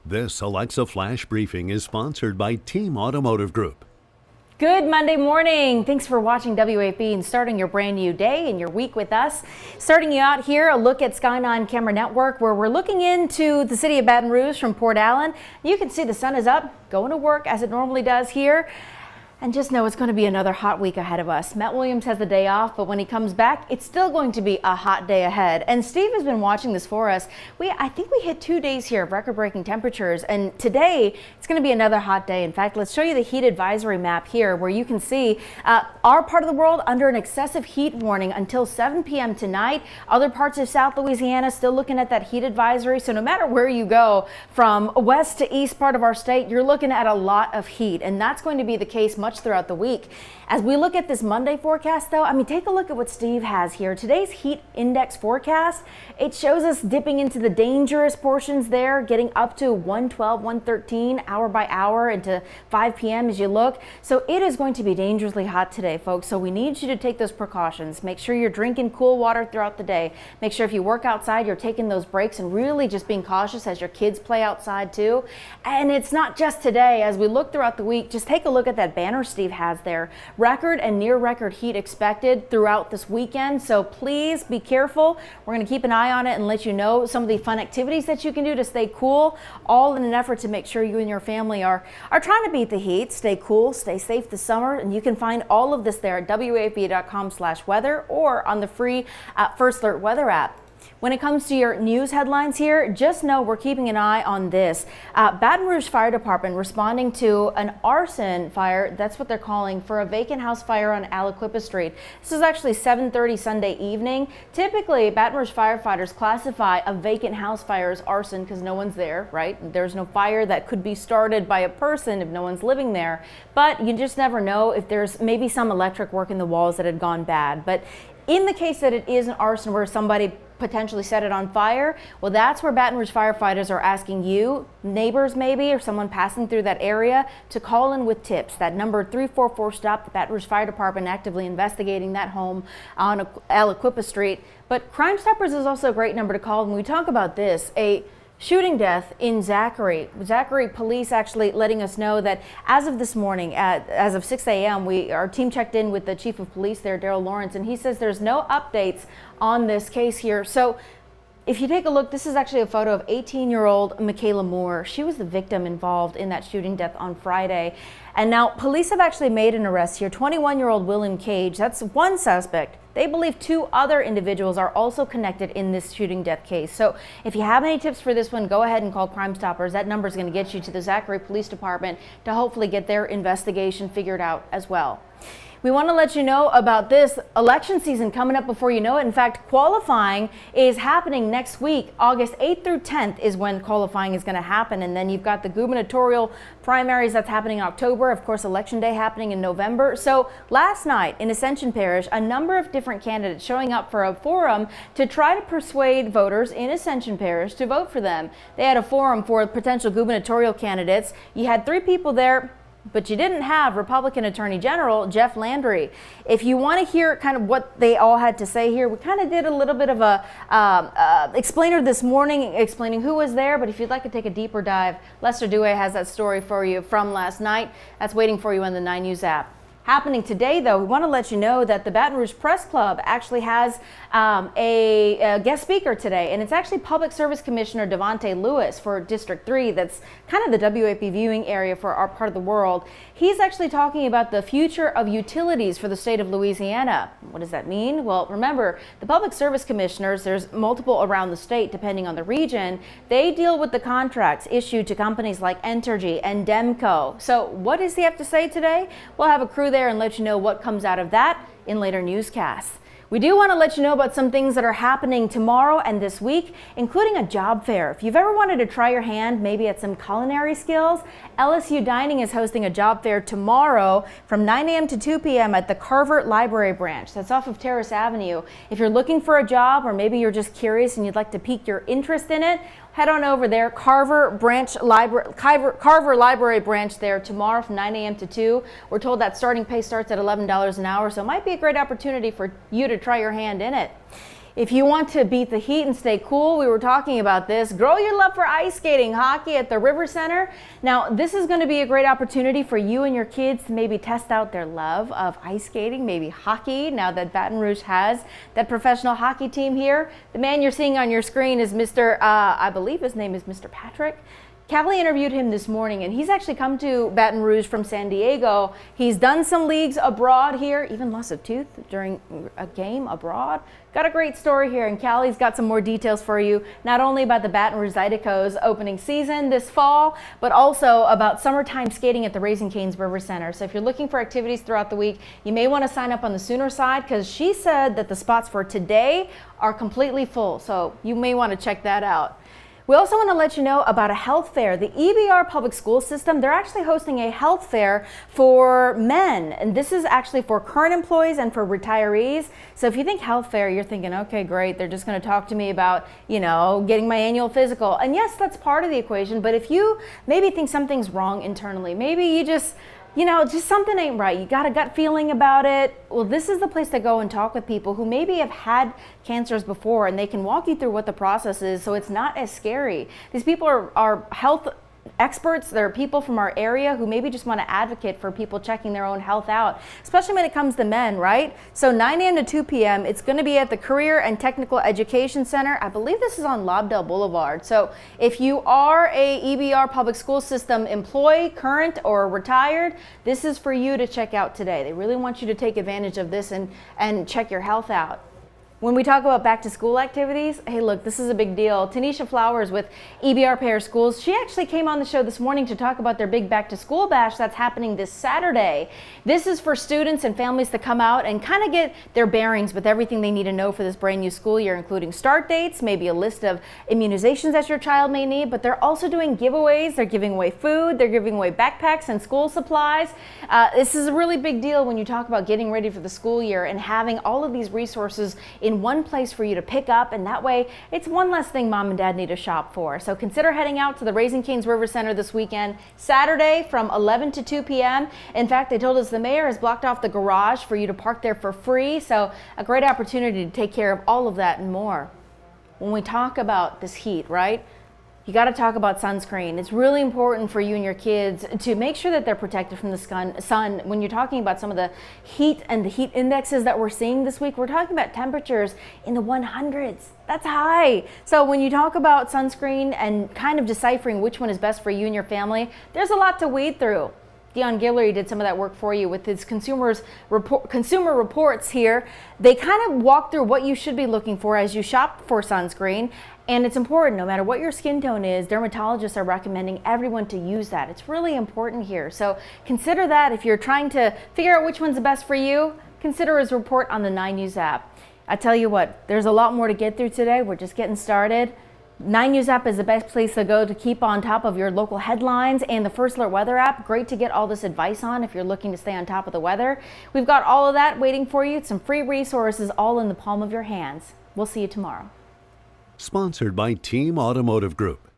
This Alexa Flash Briefing is sponsored by Team Automotive Group. Good Monday morning. Thanks for watching WAP and starting your brand new day and your week with us. Starting you out here, a look at Sky 9 Camera Network, where we're looking into the city of Baton Rouge from Port Allen. You can see the sun is up, going to work as it normally does here. And just know it's going to be another hot week ahead of us. Matt Williams has the day off, but when he comes back, it's still going to be a hot day ahead. And Steve has been watching this for us. I think we hit 2 days here of record-breaking temperatures, and today it's going to be another hot day. In fact, let's show you the heat advisory map here, where you can see our part of the world under an excessive heat warning until 7 p.m. tonight. Other parts of South Louisiana still looking at that heat advisory. So no matter where you go, from west to east part of our state, you're looking at a lot of heat, and that's going to be the case much throughout the week. As we look at this Monday forecast, though, take a look at what Steve has here. Today's heat index forecast, it shows us dipping into the dangerous portions there, getting up to 112, 113 hour by hour into 5 p.m. as you look. So it is going to be dangerously hot today, folks. So we need you to take those precautions. Make sure you're drinking cool water throughout the day. Make sure if you work outside, you're taking those breaks and really just being cautious as your kids play outside too. And it's not just today. As we look throughout the week, just take a look at that banner Steve has there. Record and near record heat expected throughout this weekend, so please be careful. We're going to keep an eye on it and let you know some of the fun activities that you can do to stay cool, all in an effort to make sure you and your family are trying to beat the heat, stay cool, stay safe this summer. And you can find all of this there at wap.com/weather or on the free First Alert Weather app. When it comes to your news headlines here, just know we're keeping an eye on this. Baton Rouge Fire Department responding to an arson fire, that's what they're calling, for a vacant house fire on Aliquippa Street. This is actually 7:30 Sunday evening. Typically, Baton Rouge firefighters classify a vacant house fire as arson because no one's there, right? There's no fire that could be started by a person if no one's living there. But you just never know if there's maybe some electric work in the walls that had gone bad. But in the case that it is an arson where somebody potentially set it on fire, well, that's where Baton Rouge firefighters are asking you, neighbors maybe, or someone passing through that area, to call in with tips. That number 344-STOP, the Baton Rouge Fire Department actively investigating that home on Aliquippa Street. But Crime Stoppers is also a great number to call when we talk about this. A shooting death in Zachary. Zachary police actually letting us know that as of this morning, as of 6 a.m., our team checked in with the chief of police there, Daryl Lawrence, and he says there's no updates on this case here. So if you take a look, this is actually a photo of 18-year-old Michaela Moore. She was the victim involved in that shooting death on Friday. And now police have actually made an arrest here. 21-year-old William Cage, that's one suspect. They believe 2 other individuals are also connected in this shooting death case. So if you have any tips for this one, go ahead and call Crime Stoppers. That number is going to get you to the Zachary Police Department to hopefully get their investigation figured out as well. We want to let you know about this election season coming up before you know it. In fact, qualifying is happening next week. August 8th through 10th is when qualifying is going to happen. And then you've got the gubernatorial primaries that's happening in October. Of course, Election Day happening in November. So last night in Ascension Parish, a number of different candidates showing up for a forum to try to persuade voters in Ascension Parish to vote for them. They had a forum for potential gubernatorial candidates. You had 3 people there, but you didn't have Republican Attorney General Jeff Landry. If you want to hear kind of what they all had to say here, we kind of did a little bit of a explainer this morning explaining who was there, but if you'd like to take a deeper dive, Lester Dewey has that story for you from last night. That's waiting for you on the 9 News app. Happening today, though, we want to let you know that the Baton Rouge Press Club actually has a guest speaker today, and it's actually Public Service Commissioner Devontae Lewis for District 3. That's kind of the WAP viewing area for our part of the world. He's actually talking about the future of utilities for the state of Louisiana. What does that mean? Well, remember, the Public Service Commissioners, there's multiple around the state depending on the region. They deal with the contracts issued to companies like Entergy and Demco. So what does he have to say today? We'll have a crew there and let you know what comes out of that in later newscasts. We do want to let you know about some things that are happening tomorrow and this week, including a job fair. If you've ever wanted to try your hand maybe at some culinary skills, LSU Dining is hosting a job fair tomorrow from 9 a.m. to 2 p.m. at the Carver Library Branch. That's off of Terrace Avenue. If you're looking for a job, or maybe you're just curious and you'd like to pique your interest in it, head on over there, Carver Library Branch there tomorrow from 9 a.m. to 2. We're told that starting pay starts at $11 an hour, so it might be a great opportunity for you to try your hand in it. If you want to beat the heat and stay cool, we were talking about this. Grow your love for ice skating hockey at the River Center. Now, this is going to be a great opportunity for you and your kids to maybe test out their love of ice skating, maybe hockey, now that Baton Rouge has that professional hockey team here. The man you're seeing on your screen is Mr. I believe his name is Mr. Patrick. Callie interviewed him this morning, and he's actually come to Baton Rouge from San Diego. He's done some leagues abroad here, even lost a tooth during a game abroad. Got a great story here, and Callie's got some more details for you, not only about the Baton Rouge Zydeco's opening season this fall, but also about summertime skating at the Raising Cane's River Center. So if you're looking for activities throughout the week, you may want to sign up on the sooner side, because she said that the spots for today are completely full. So you may want to check that out. We also want to let you know about a health fair. The EBR public school system, they're actually hosting a health fair for men. And this is actually for current employees and for retirees. So if you think health fair, you're thinking, okay, great. They're just going to talk to me about, getting my annual physical. And yes, that's part of the equation. But if you maybe think something's wrong internally, maybe you just something ain't right. You got a gut feeling about it. Well, this is the place to go and talk with people who maybe have had cancers before, and they can walk you through what the process is so it's not as scary. These people are health experts. They're people from our area who maybe just want to advocate for people checking their own health out, especially when it comes to men, right? So 9 a.m. to 2 p.m. It's going to be at the Career and Technical Education Center. I believe this is on Lobdell Boulevard. So if you are a EBR public school system employee, current or retired, this is for you to check out today. They really want you to take advantage of this and check your health out. When we talk about back to school activities, hey look, this is a big deal. Tanisha Flowers with EBR Pair Schools, she actually came on the show this morning to talk about their big back to school bash that's happening this Saturday. This is for students and families to come out and kind of get their bearings with everything they need to know for this brand new school year, including start dates, maybe a list of immunizations that your child may need, but they're also doing giveaways. They're giving away food, they're giving away backpacks and school supplies. This is a really big deal when you talk about getting ready for the school year and having all of these resources in one place for you to pick up, and that way it's one less thing mom and dad need to shop for. So consider heading out to the Raising Cane's River Center this weekend, Saturday from 11 to 2 p.m. In fact, they told us the mayor has blocked off the garage for you to park there for free, so a great opportunity to take care of all of that and more. When we talk about this heat, right? You got to talk about sunscreen. It's really important for you and your kids to make sure that they're protected from the sun. When you're talking about some of the heat and the heat indexes that we're seeing this week, we're talking about temperatures in the 100s. That's high. So when you talk about sunscreen and kind of deciphering which one is best for you and your family, there's a lot to weed through. Dion Guillory did some of that work for you with his consumer reports here. They kind of walk through what you should be looking for as you shop for sunscreen. And it's important, no matter what your skin tone is, dermatologists are recommending everyone to use that. It's really important here. So consider that. If you're trying to figure out which one's the best for you, consider his report on the 9 News app. I tell you what, there's a lot more to get through today. We're just getting started. 9 News app is the best place to go to keep on top of your local headlines, and the First Alert Weather app, great to get all this advice on if you're looking to stay on top of the weather. We've got all of that waiting for you. Some free resources all in the palm of your hands. We'll see you tomorrow. Sponsored by Team Automotive Group.